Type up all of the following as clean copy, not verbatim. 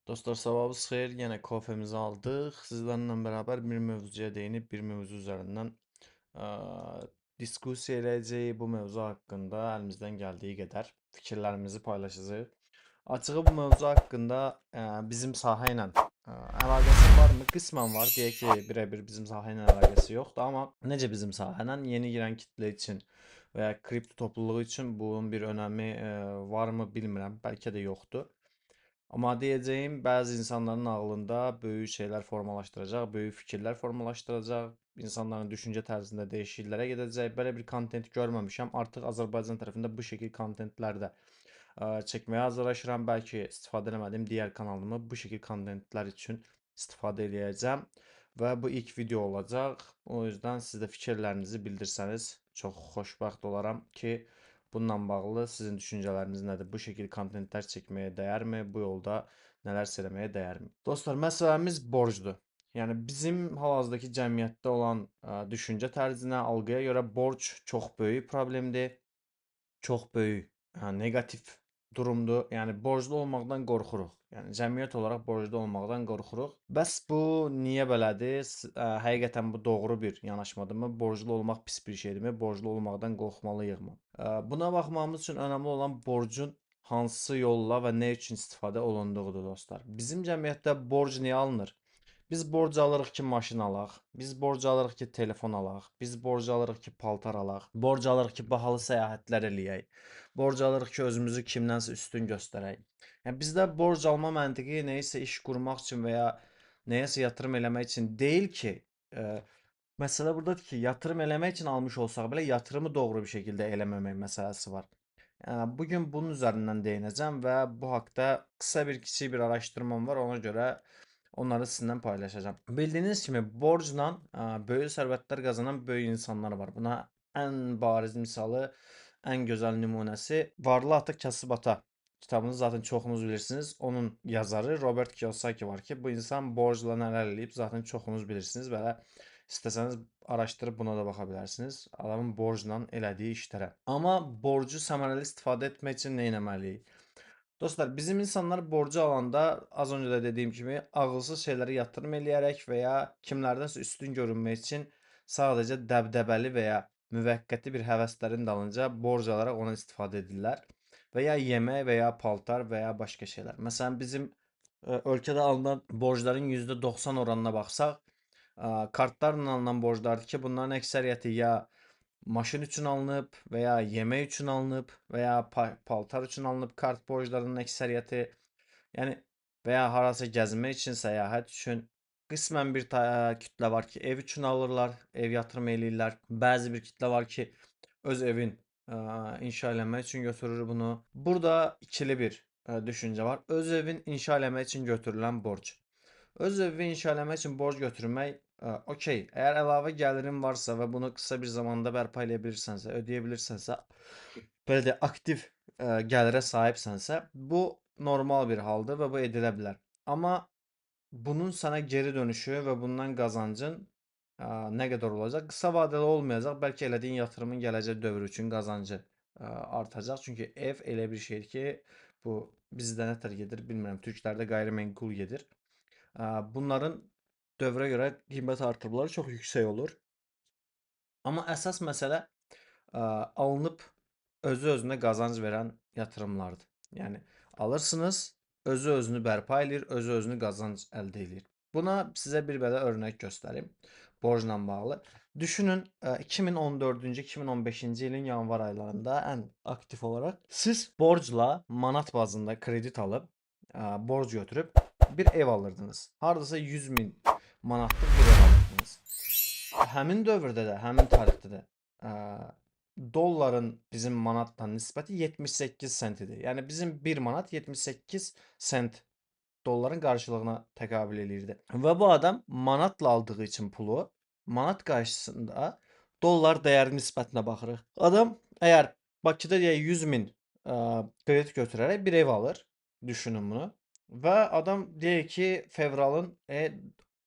Dostlar sabahınız xeyir. Yenə kofemizi aldıq. Sizlərlə bərabər bir mövzuya değinib bir mövzu üzərindən ə, diskussiya eləyəcəyik. Bu mövzu haqqında əlimizdən gəldiyi qədər fikirlərimizi paylaşacağıq. Açığı bu mövzu haqqında bizim sahə ilə əlaqəsi varmı? Qismən var. Deyək ki, birə-bir bizim sahə ilə əlaqəsi yoxdur, amma necə bizim sahə ilə yeni girən kitlə üçün və ya kripto topluluğu üçün bunun bir önəmi varmı bilmirəm. Bəlkə də yoxdur. Amma deyəcəyim bəzi insanların ağlında böyük şeylər formalaşdıracaq, böyük fikirlər formalaşdıracaq, insanların düşüncə tərzində dəyişikliklərə gedəcək. Belə bir kontent görməmişəm. Artıq Azərbaycan tərəfində bu şəkil kontentlər də çəkməyə hazırlaşıram. Bəlkə istifadə eləmədiyim digər kanalımı bu şəkil kontentlər üçün istifadə eləyəcəm və bu ilk video olacaq. O yüzden siz də fikirlərinizi bildirsəniz çox xoşbəxt olaram ki, bununla bağlı sizin düşüncələriniz nədir? Bu şəkil kontentlər çəkməyə dəyərmi? Bu yolda nələr eləməyə dəyərmi? Dostlar, məsələmiz borcdur. Yəni bizim hal-hazırdakı cəmiyyətdə olan düşüncə tərzinə, algıya görə borc çox böyük problemdir. Çox böyük neqativ durumdur. Yəni borclu olmaqdan qorxuruq. Yəni cəmiyyət olaraq borclu olmaqdan qorxuruq. Bəs bu niyə belədir? Həqiqətən bu doğru bir yanaşmadırmı? Borclu olmaq pis bir şeydirmi? Borclu olmaqdan qorxmalıyıqmı? Buna baxmamız üçün önəmli olan borcun hansı yolla və nə üçün istifadə olunduğudur dostlar. Bizim cəmiyyətdə borc niyə alınır? Biz borc alırıq ki, maşın alaq. Biz borc alırıq ki, telefon alaq. Biz borc alırıq ki, paltar alaq. Borc alırıq ki, bahalı səyahətlər eləyək. Borc alırıq ki, özümüzü kimdənsə üstün göstərək. Yəni bizdə borc alma məntiqi nəyisə iş qurmaq üçün və ya nəyəsə yatırım eləmək üçün deyil ki, e, məsələ burdadır ki, yatırım eləmək üçün almış olsaq belə yatırımı doğru bir şəkildə eləməmək məsələsi var. Bugün bunun üzərindən değinəcəm və bu haqda qısa bir kiçik bir araşdırmam var. Ona görə onları sizinlə paylaşacağım. Bildiyiniz kimi borcla böyük sərvətlər qazanan böyük insanlar var. Buna ən bariz misalı, ən gözəl nümunəsi Varlı Ata Kasıb Ata kitabını zaten çoxunuz bilirsiniz. Onun yazarı Robert Kiyosaki var ki, bu insan borcla nələr eləyib zaten çoxunuz bilirsiniz. Belə istəsəniz araşdırıb buna da baxa bilərsiniz. Adamın borcla elədiyi işlərə. Amma borcu səmərəli istifadə etmək üçün nə etməliyik? Dostlar, bizim insanlar borcu alanda az önce de dediğim gibi ağılsız şeyləri yatırım eləyərək və ya kimlərdənsə üstün görünmək üçün sadəcə dəbdəbəli və ya müvəqqəti bir həvəslərin dalınca borc alaraq ona istifadə edirlər. Və ya yemək və ya paltar və ya başqa şeylər. Məsələn, bizim ölkədə alınan borcların %90 oranına baxsaq, kartlarla alınan borclardır ki, bunların əksəriyyəti ya maşın üçün alınıb və ya yemək üçün alınıb və ya paltar üçün alınıb kart borclarının əksəriyyəti. Yəni və ya harasa gəzmək üçün, səyahət üçün. Qismən bir kütlə var ki, ev üçün alırlar, ev yatırım eləyirlər. Bəzi bir kütlə var ki, öz evin inşa eləmək üçün götürür bunu. Burada ikili bir düşüncə var. Öz evin inşa eləmək üçün götürülən borc. Öz evi inşa eləmək üçün borc götürmək okey. Əgər əlavə gəlirin varsa və bunu qısa bir zamanda bərpa edə bilirsənsə, ödəyə bilirsənsə, belə də aktiv gəlirə sahibsənsə, bu normal bir haldır və bu edilə bilər. Amma bunun sənə geri dönüşü və bundan qazancın nə qədər olacaq? Qısa vadəli olmayacaq. Bəlkə elədiyin yatırımın gələcək dövrü üçün qazancı artacaq. Çünki ev elə bir şeydir ki, bu bizdə nətər gedir bilmirəm. Türklərdə qeyri-mənkul gedir. Bunların dövrə görə qiymət artımları çox yüksək olur. Amma əsas məsələ alınıb özü-özünə qazanc verən yatırımlardır. Yəni alırsınız, özü-özünü bərpa eləyir, özü-özünü qazanc əldə eləyir. Buna sizə bir belə örnək göstərim borcla bağlı. Düşünün 2014-cü, 2015-ci ilin yanvar aylarında ən aktiv olaraq siz borcla manat bazında kredit alıb, borc götürüb bir ev alırdınız. Hardasa 100 min manatlıq bir ev alırdınız. Həmin dövrdə də, həmin tarixdə də dolların bizim manatla nisbəti 78 sent idi. Yəni bizim 1 manat 78 sent dolların qarşılığına təqabül eləyirdi. Və bu adam manatla aldığı üçün pulu, manat qarşısında dollar dəyəri nisbətinə baxırıq. Adam əgər Bakıda deyək 100 min kredit götürərək bir ev alır, düşünün bunu. Və adam deyək ki, fevralın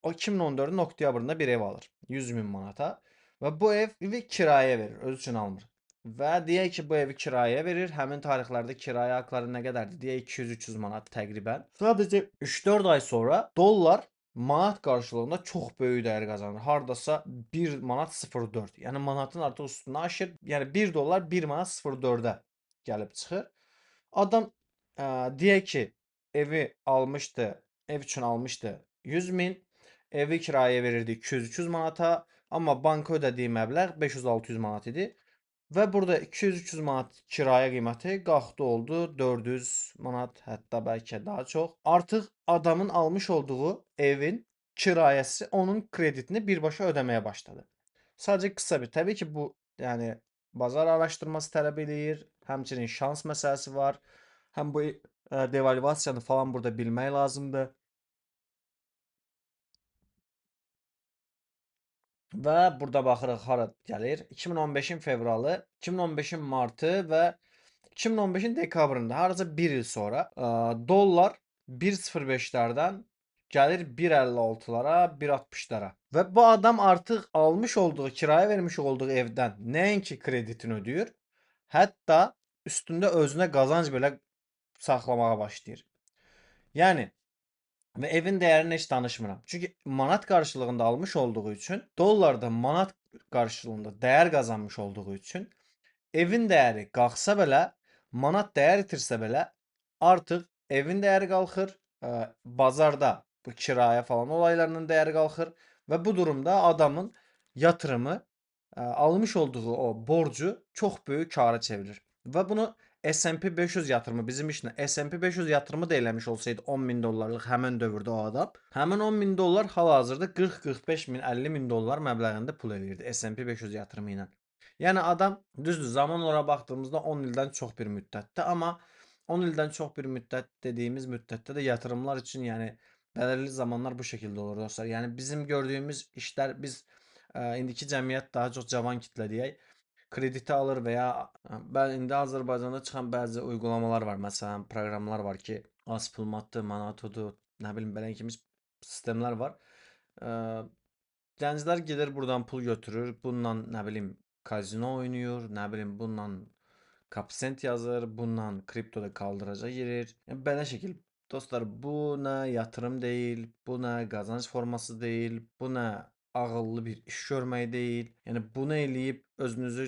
o 2014-ün oktyabrında bir ev alır 100 min manata və bu evi kiraya verir, özü üçün almır. və deyək ki, bu evi kirayəyə verir. Həmin tarixlərdə kirayə haqları nə qədərdir? Deyək 200-300 manat təqribən. Sadəcə 3-4 ay sonra dollar manat qarşılığında çox böyük dəyər qazanır. Hardasa 1 manat 0,4. Yəni manatın artıq üstünə aşır. Yəni 1 dollar 1 manat 0,4-ə gəlib çıxır. Adam deyək ki, evi almışdı, ev üçün almışdı 100 min, evi kirayəyə verirdi 200-300 manata, amma banka ödədiyi məbləğ 500-600 manat idi. Və burada 200-300 manat kirayə qiyməti qalxdı oldu 400 manat, hətta bəlkə daha çox. Artıq adamın almış olduğu evin kirayəsi onun kreditini birbaşa ödəməyə başladı. Sadəcə qısa bir, təbii ki, bu yəni bazar araşdırması tələb eləyir, həmçinin şans məsələsi var. Həm bu devalvasiyanı falan burada bilmək lazımdır. Və burada baxırıq hara gəlir. 2015-in fevralı, 2015-in martı və 2015-in dekabrında, hardasa 1 il sonra dollar 1.05-lərdən gəlir 1.56-lara, 1.60-lara. Və bu adam artıq almış olduğu, kirayə vermiş olduğu evdən nəinki kreditini ödəyir, hətta üstündə özünə qazanc belə saxlamağa başlayır. Yəni və evin dəyərini heç danışmıram. Çünki manat qarşılığında almış olduğu üçün, dollarda manat qarşılığında dəyər qazanmış olduğu üçün evin dəyəri qalxsa belə, manat dəyər itirsə belə, artıq evin dəyəri qalxır, bazarda bu kirayə falan olaylarının dəyəri qalxır və bu durumda adamın yatırımı, almış olduğu o borcu çox böyük kara çevirir. Və bunu S&P 500 yatırımı bizim işlə S&P 500 yatırımı da eləmiş olsaydı 10 min dollarlıq həmin dövrdə o adam, həmin 10 min dollar hal-hazırda 40-45 min, 50 min dollar məbləğində pul eləyirdi S&P 500 yatırımı ilə. Yəni adam düzdür, zaman ora baxdığımızda 10 ildən çox bir müddətdir, amma 10 ildən çox bir müddət dediyimiz müddətdə də yatırımlar üçün yəni bəlirli zamanlar bu şəkildə olur dostlar. Yəni bizim gördüyümüz işlər biz indiki cəmiyyət daha çox cavan kitlə deyək, krediti alır və ya mən indi Azərbaycanda çıxan bəzi uygulamalar var. Məsələn, proqramlar var ki, Aspılmatdır, Manatodur, nə bilim belə kimi sistemlər var. Gənclər gedir buradan pul götürür, bununla nə bilim kazino oynayır, nə bilim bununla Kapsent yazır, bununla kriptoda kaldıraca girir. Yəni belə şəkil. Dostlar, bu nə yatırım deyil, bu nə qazanc forması deyil, bu nə ağıllı bir iş görmək deyil. Yəni bunu eləyib özünüzü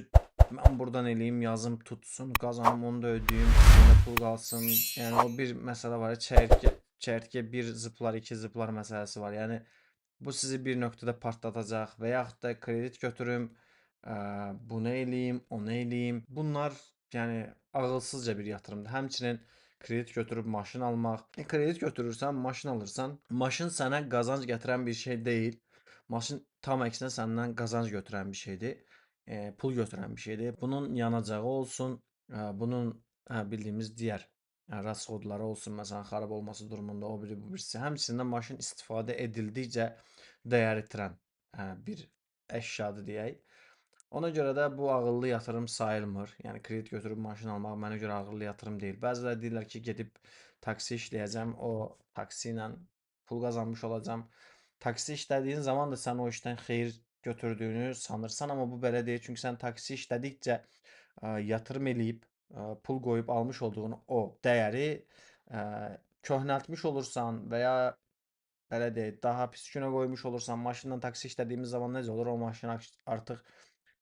mən buradan eləyim, yazım tutsun, qazanım, onu da ödəyim, üstündə pul qalsın. Yəni o bir məsələ var, çəyirtkə bir zıplar, iki zıplar məsələsi var. Yəni bu sizi bir nöqtədə partlatacaq və yaxud da kredit götürüm, bunu eləyim, onu eləyim. Bunlar yəni ağılsızca bir yatırımdır. Həmçinin kredit götürüb maşın almaq. Kredit götürürsən, maşın alırsan, maşın sənə qazanc gətirən bir şey deyil. Maşın tam əksinə səndən qazanc götürən bir şeydir. Pul götürən bir şeydir. Bunun yanacağı olsun, bunun bildiyimiz digər rəsxodları olsun, məsələn, xarab olması durumunda o biri bu birisi. Həmçinin maşın istifadə edildikcə dəyər itirən bir əşyadır deyək. Ona görə də bu ağıllı yatırım sayılmır. Yəni kredit götürüb maşın almaq mənə görə ağıllı yatırım deyil. Bəziləri deyirlər ki, gedib taksi işləyəcəm, o taksi ilə pul qazanmış olacam. Taksi işlədiyin zaman da sən o işdən xeyir götürdüyünü sanırsan, amma bu belə deyil. Çünki sən taksi işlədikcə yatırım eləyib, pul qoyub almış olduğun o dəyəri köhnəltmiş olursan və ya belə deyək, daha pis günə qoymuş olursan, maşınla taksi işlədiyimiz zaman necə olur? O maşın artıq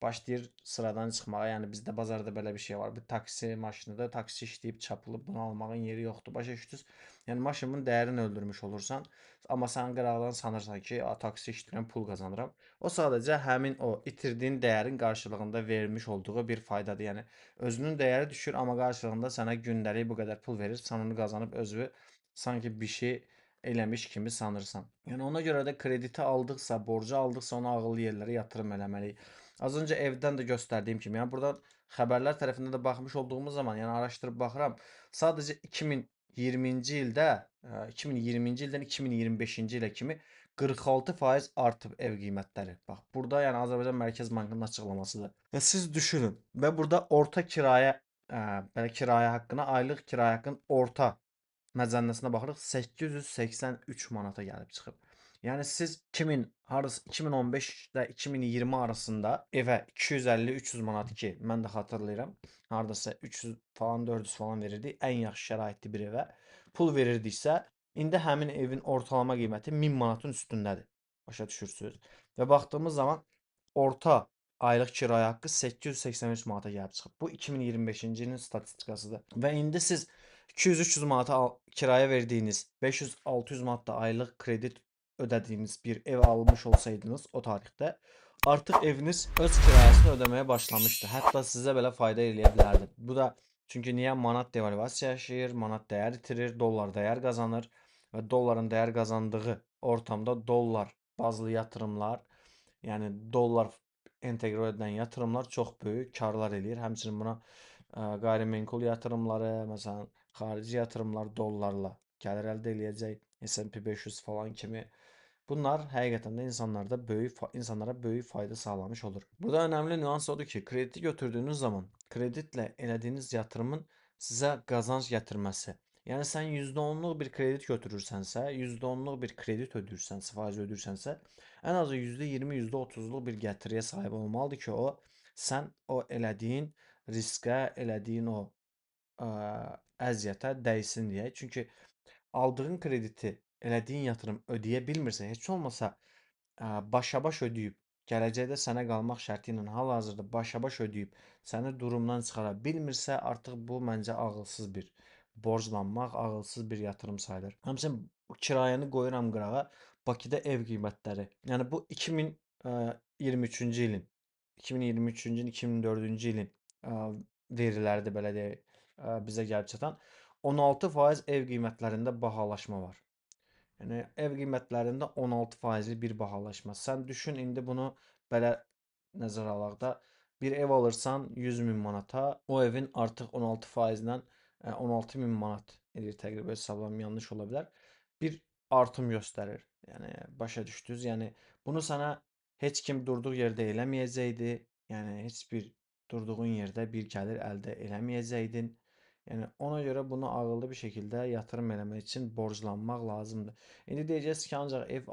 başlayır sıradan çıxmağa. Yəni bizdə bazarda belə bir şey var. Bir taksi maşınıdır, taksi işləyib çapılıb bunu almağın yeri yoxdur. Başa düşdünüz? Yəni maşının dəyərini öldürmüş olursan, amma sən qıraqdan sanırsan ki, taksi işləyirəm, pul qazanıram. O sadəcə həmin o itirdiyin dəyərin qarşılığında verilmiş olduğu bir faydadır. Yəni özünün dəyəri düşür, amma qarşılığında sənə gündəlik bu qədər pul verir. Sən onu qazanıb özü sanki bir şey eləmiş kimi sanırsan. Yəni ona görə də krediti aldıqsa, borcu aldıqsa onu ağıllı yerlərə yatırım eləməliyik. Az öncə evdən də göstərdiyim kimi, yəni burada xəbərlər tərəfində də baxmış olduğumuz zaman, yəni araşdırıb baxıram, sadəcə 2020-ci ildə, 2020-ci ildən 2025-ci ilə kimi 46% artıb ev qiymətləri. Bax, burada yəni Azərbaycan Mərkəz Bankının açıqlamasıdır. Və siz düşünün və burada orta kirayə, belə kirayə haqqına, aylıq kirayə haqqının orta məzənnəsinə baxırıq, 883 manata gəlib çıxıb. Yəni siz 2000 harısı 2015-də 2020 arasında evə 250-300 manat ki, mən də xatırlayıram. Hardasa 300 falan, 400 falan verirdik. Ən yaxşı şəraitli bir evə pul verirdiksə, indi həmin evin ortalama qiyməti 1000 manatın üstündədir. Başa düşürsüz? Və baxdığımız zaman orta aylıq kirayə haqqı 883 manata gəlib çıxıb. Bu 2025-ci ilin statistikasıdır. Və indi siz 200-300 manata kirayə verdiyiniz, 500-600 manat da aylıq kredit ödədiyiniz bir ev almış olsaydınız o tarixdə, artıq eviniz öz kirayəsini ödəməyə başlamışdı. Hətta sizə belə fayda eləyə bilərdi. Bu da çünki niyə manat devalvasiya yaşayır, manat dəyər itirir, dollar dəyər qazanır və dolların dəyər qazandığı ortamda dollar bazlı yatırımlar, yəni dollar enteqre edilən yatırımlar çox böyük karlar eləyir. Həmçinin buna qeyri-menkul yatırımları, məsələn, xarici yatırımlar dollarla gəlir əldə eləyəcək, S&P 500 falan kimi. Bunlar həqiqətən də insanlara böyük fayda sağlamış olur. Burada önəmli nüans odur ki, krediti götürdüyünüz zaman kreditlə elədiyiniz yatırımın sizə qazanc gətirməsi. Yəni sən %10'luq bir kredit götürürsənsə, %10'luq bir kredit ödəyirsənsə, faiz ödəyirsənsə, ən azı %20, %30'luq bir gətiriyə sahib olmalıdır ki, sən o elədiyin riskə, elədiyin o ə, əziyyətə dəysin deyə. Çünki aldığın krediti, elədiyin yatırım ödəyə bilmirsə, heç olmasa başa-baş ödəyib, gələcəkdə sənə qalmaq şərti ilə hal-hazırda başa-baş ödəyib, səni durumdan çıxara bilmirsə, artıq bu məncə ağılsız bir borclanmaq, ağılsız bir yatırım sayılır. Həmçinin kirayəni qoyuram qırağa. Bakıda ev qiymətləri. Yəni bu 2023-cü ilin, 2023-cü ilin, 2024-cü ilin veriləridir belə deyək, bizə gəlib çatan. 16% ev qiymətlərində bahalaşma var. Yəni ev qiymətlərində 16%li bir bahalaşma. Sən düşün, indi bunu belə nəzərə alaq da, bir ev alırsan 100 min manata, o evin artıq 16%-lə 16 min manat edir təqribən, hesablam yanlış ola bilər. Bir artım göstərir. Yəni başa düşdünüz? Yəni bunu sənə heç kim durduğu yerdə eləməyəcəkdi. Yəni heç bir durduğun yerdə bir gəlir əldə eləməyəcəkdin. Yəni ona görə bunu ağıllı bir şəkildə yatırım eləmək üçün borclanmaq lazımdır. İndi deyəcəksiniz ki,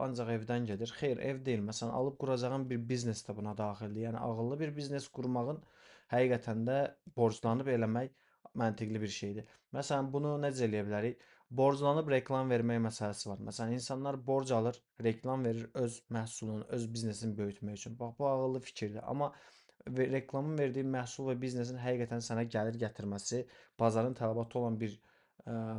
ancaq evdən gedir. Xeyr, ev deyil. Məsələn, alıb quracağın bir biznes də buna daxildir. Yəni ağıllı bir biznes qurmağın həqiqətən də borclanıb eləmək məntiqli bir şeydir. Məsələn, bunu necə eləyə bilərik? Borclanıb reklam vermək məsələsi var. Məsələn, insanlar borc alır, reklam verir öz məhsulunu, öz biznesini böyütmək üçün. Bax, bu ağıllı fikirdir. Amma reklamın verdiyi məhsul və biznesin həqiqətən sənə gəlir gətirməsi, bazarın tələbatı olan bir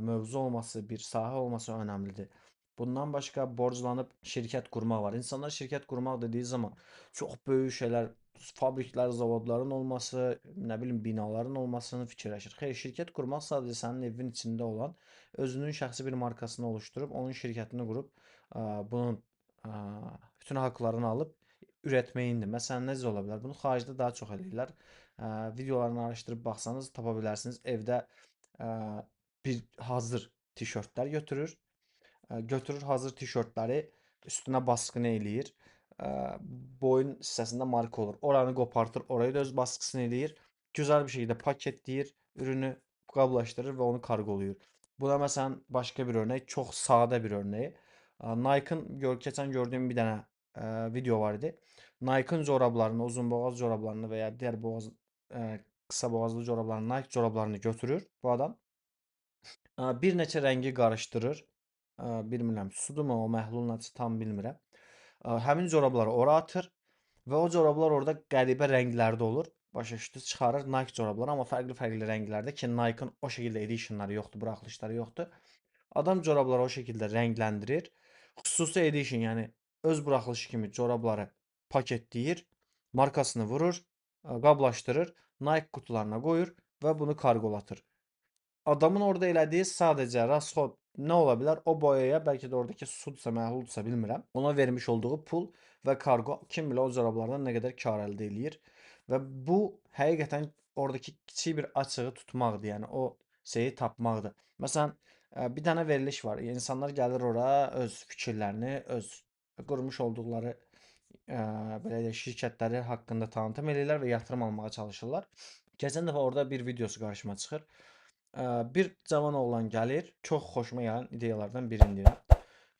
mövzu olması, bir sahə olması önəmlidir. Bundan başqa borclanıb şirkət qurmaq var. İnsanlar şirkət qurmaq dediyi zaman çox böyük şeylər, fabriklər, zavodların olması, nə bilim binaların olmasını fikirləşir. Xeyr, şirkət qurmaq sadəcə sənin evin içində olan, özünün şəxsi bir markasını oluşturub, onun şirkətini qurub, bunun bütün haqlarını alıb ürətməyindir. Məsələn, necə ola bilər? Bunu xaricdə daha çox eləyirlər. Videolarını araşdırıb baxsanız tapa bilərsiniz. Evdə bir hazır tişörtlər götürür. Götürür hazır tişörtləri üstünə baskını eləyir. Boyun hissəsində marka olur. Oranı qopartır, orayı da öz baskısını eləyir. Gözəl bir şəkildə paketləyir, ürünü qablaşdırır və onu karqolayır. Bu da məsələn başqa bir örnək, çox sadə bir örnəyi. Nike'ın keçən gördüyüm bir dənə video var idi. Nike'ın corablarını, uzunboğaz corablarını və ya digər qısa boğazlı corablarını, Nike corablarını götürür bu adam. Bir neçə rəngi qarışdırır. Bilmirəm, sudurmu o məhlulun adı tam bilmirəm. Həmin corabları ora atır və o corablar orada qəribə rənglərdə olur. Başa düşdünüz? Çıxarır Nike corabları, amma fərqli-fərqli rənglərdə ki, Nike'ın o şəkildə editionları yoxdur, buraxılışları yoxdur. Adam corabları o şəkildə rəngləndirir. Xüsusi edition, yəni öz buraxılışı kimi corabları paketləyir, markasını vurur, qablaşdırır, Nike qutularına qoyur və bunu karqolatır. Adamın orada elədiyi sadəcə rasxod nə ola bilər? O boyaya bəlkə də oradakı sudsa, məhlulsa bilmirəm. Ona vermiş olduğu pul və kargo kim bilir o corablardan nə qədər kar əldə eləyir. Və bu həqiqətən oradakı kiçik bir açığı tutmaqdır. Yəni o şeyi tapmaqdır. Məsələn, bir dənə veriliş var. İnsanlar gəlir ora öz fikirlərini, öz qurmuş olduqları belə deyək şirkətləri haqqında tanıtım eləyirlər və yatırım almağa çalışırlar. Keçən dəfə orada bir videosu qarşıma çıxır. Bir cavan oğlan gəlir, çox xoşuma gələn ideyalardan birini deyirəm.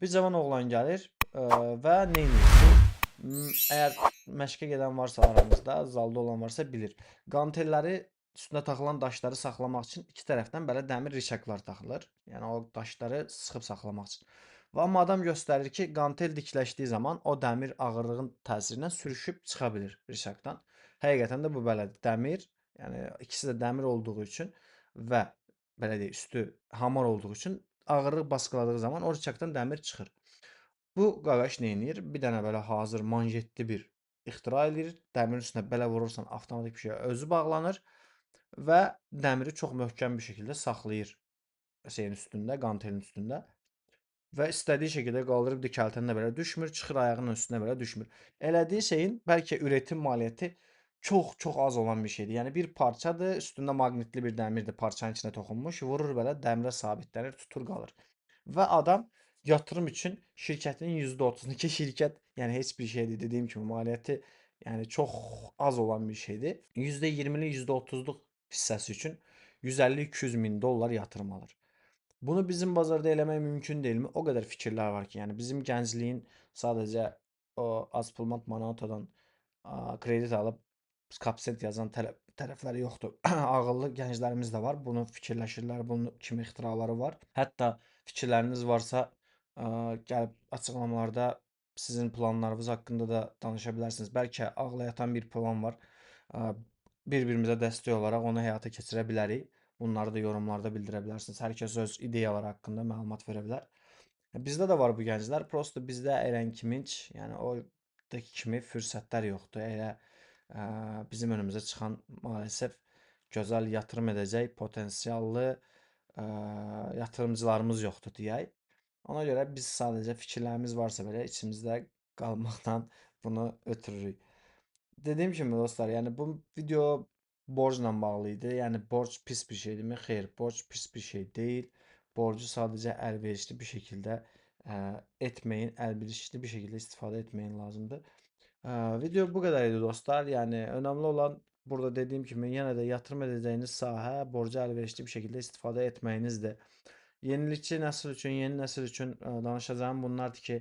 Bir cavan oğlan gəlir, Və nə edirsiniz? Əgər məşqə gedən varsa aranızda, zalda olan varsa bilir. Qantelləri üstünə taxılan daşları saxlamaq üçün iki tərəfdən belə dəmir rişaklar taxılır. Yəni o daşları sıxıb saxlamaq üçün. Və amma adam göstərir ki, qantel dikləşdiyi zaman o dəmir ağırlığın təsirindən sürüşüb çıxa bilir rişakdan. Həqiqətən də bu belədir. Dəmir, yəni ikisi də dəmir olduğu üçün və belə deyək, üstü hamar olduğu üçün ağırlıq baskıladığı zaman o rişakdan dəmir çıxır. Bu qaqaş nə edir? Bir dənə belə hazır manjetli bir ixtira eləyir. Dəmirin üstünə belə vurursan avtomatik bir şey özü bağlanır və dəmiri çox möhkəm bir şəkildə saxlayır şeyin üstündə, qantelin üstündə. Və istədiyi şəkildə qaldırıb dikəltəndə belə düşmür, çıxır ayağının üstünə belə düşmür. Elədiyi şeyin bəlkə üretim maliyyəti çox az olan bir şeydir. Yəni bir parçadır, üstündə maqnitli bir dəmirdir, parçanın içinə toxunmuş, vurur belə dəmirə sabitlənir, tutur qalır. Və adam yatırım üçün şirkətinin %30'unu ki şirkət yəni heç bir şeydir dediyim kimi maliyyəti yəni çox az olan bir şeydir. %20'lik %30'luq hissəsi üçün 150-200 min dollar yatırım alır. Bunu bizim bazarda eləmək mümkün deyilmi? O qədər fikirlər var ki, yəni bizim gəncliyin sadəcə o az pul Manatodan kredit alıb kapset yazan tərəfləri yoxdur. Ağıllı gənclərimiz də var. Bunu fikirləşirlər. Bunun kimi ixtiraları var. Hətta fikirləriniz varsa gəlib açıqlamalarda sizin planlarınız haqqında da danışa bilərsiniz. Bəlkə ağla yatan bir plan var. Bir-birimizə dəstək olaraq onu həyata keçirə bilərik. Bunları da yorumlarda bildirə bilərsiniz. Hər kəs öz ideyaları haqqında məlumat verə bilər. Bizdə də var bu gənclər. Prosta bizdə ərənkiminç, yəni odakı kimi fürsətlər yoxdur. Elə bizim önümüzə çıxan maalesef gözəl yatırım edəcək potensiallı yatırımcılarımız yoxdur deyək. Ona görə biz sadəcə fikirlərimiz varsa belə içimizdə qalmaqdan bunu ötürürük. Dediyim kimi dostlar, yəni bu video borcla bağlı idi. Yəni borc pis bir şeydirmi? Xeyr, borc pis bir şey deyil. Borcu sadəcə əlverişli bir şəkildə etməyin, əlverişli bir şəkildə istifadə etməyin lazımdır. Video bu qədər idi dostlar. Yəni önəmli olan burada dediyim kimi yenə də yatırım edəcəyiniz sahə borcu əlverişli bir şəkildə istifadə etməyinizdir. Yenilikçi nəsil üçün, yeni nəsil üçün danışacağım bunlardır ki,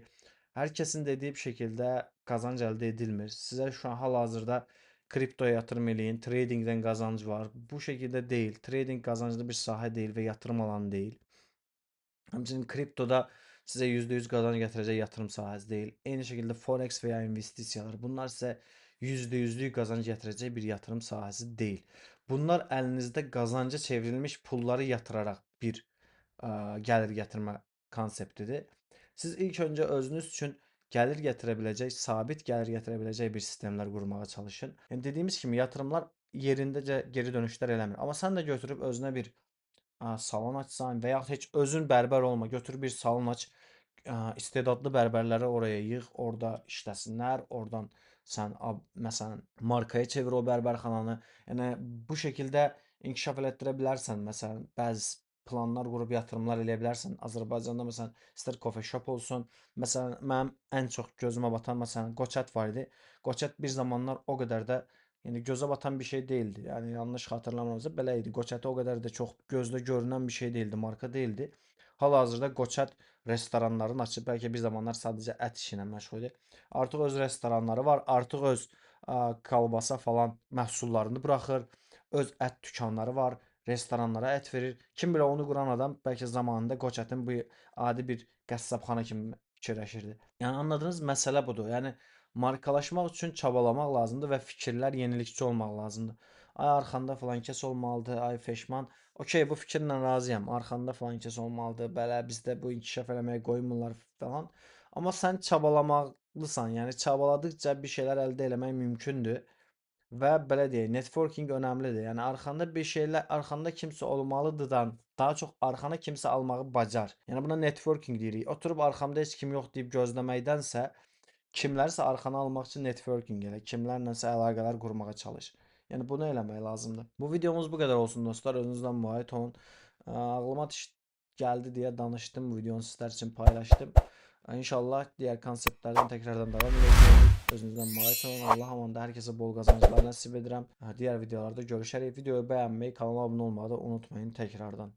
hər kəsin dediyi bir şəkildə qazanc əldə edilmir. Sizə şu an hal-hazırda kriptoya yatırım eləyin, tradingdən qazanc var. Bu şəkildə deyil. Trading qazanclı bir sahə deyil və yatırım alanı deyil. Həmçinin kriptoda sizə %100 qazanc gətirəcək yatırım sahəsi deyil. Eyni şəkildə forex və ya investisiyalar. Bunlar sizə %100'lük qazanc gətirəcək bir yatırım sahəsi deyil. Bunlar əlinizdə qazanca çevrilmiş pulları yatıraraq bir gəlir gətirmə konseptidir. Siz ilk öncə özünüz üçün gəlir gətirə biləcək, sabit gəlir gətirə biləcək bir sistemlər qurmağa çalışın. Yəni dediyimiz kimi yatırımlar yerindəcə geri dönüşlər eləmir. Amma sən də götürüb özünə bir salon açsan və yaxud heç özün bərbər olma, götür bir salon aç, istedadlı bərbərləri oraya yığ, orada işləsinlər, oradan sən məsələn markaya çevir o bərbərxananı. Yəni bu şəkildə inkişaf elətdirə bilərsən. Məsələn, bəzi planlar qurub yatırımlar eləyə bilərsən. Azərbaycanda məsələn istər coffee shop olsun. Məsələn, mənim ən çox gözümə batan məsələn Qoçat var idi. Qoçat bir zamanlar o qədər də yəni gözə batan bir şey değildi. Yəni yanlış xatırlamıramsa belə idi. Qoçat o qədər də çox gözdə görünən bir şey değildi, marka değildi. Hal-hazırda Qoçat restoranların açıb, bəlkə bir zamanlar sadəcə ət işi ilə məşğul idi. Artıq öz restoranları var, artıq öz kalbasa falan məhsullarını buraxır. Öz ət dükanları var, restoranlara ət verir. Kim bilə onu quran adam bəlkə zamanında Qoçatın bu adi bir qəssabxana kimi fikirləşirdi. Yəni anladığınız məsələ budur. Yəni markalaşmaq üçün çabalamaq lazımdır və fikirlər yenilikçi olmaq lazımdır. Ay arxanda falan kəs olmalıdır, ay feşman. Okey, bu fikirlə razıyam. Arxanda falan kəs olmalıdır. Belə bizdə bu inkişaf eləməyə qoymurlar falan. Amma sən çabalamalısan. Yəni çabaladıkca bir şeylər əldə eləmək mümkündür. Və belə deyək, networking önəmlidir. Yəni arxanda bir şeylər, arxanda kimsə olmalıdırdan daha çox arxana kimsə almağı bacar. Yəni buna networking deyirik. Oturub arxamda heç kim yox deyib gözləməkdənsə kimlərsə arxana almaq üçün networking elə, kimlərləsə əlaqələr qurmağa çalış. Yəni bunu eləmək lazımdır. Bu videomuz bu qədər olsun dostlar. Özünüzdən müğayət olun. Ağlıma gəldi deyə danışdım. Bu videonu sizlər üçün paylaşdım. İnşallah diğer konseptlerden tekrardan devam edeceğiz. Özünüzdən müğayət olun. Allah amanda hər kəsə bol qazanclar nəsib edirəm. Diğer videolarda görüşərik. Videoyu bəyənməyi, kanala abunə olmağı da unutmayın tekrardan.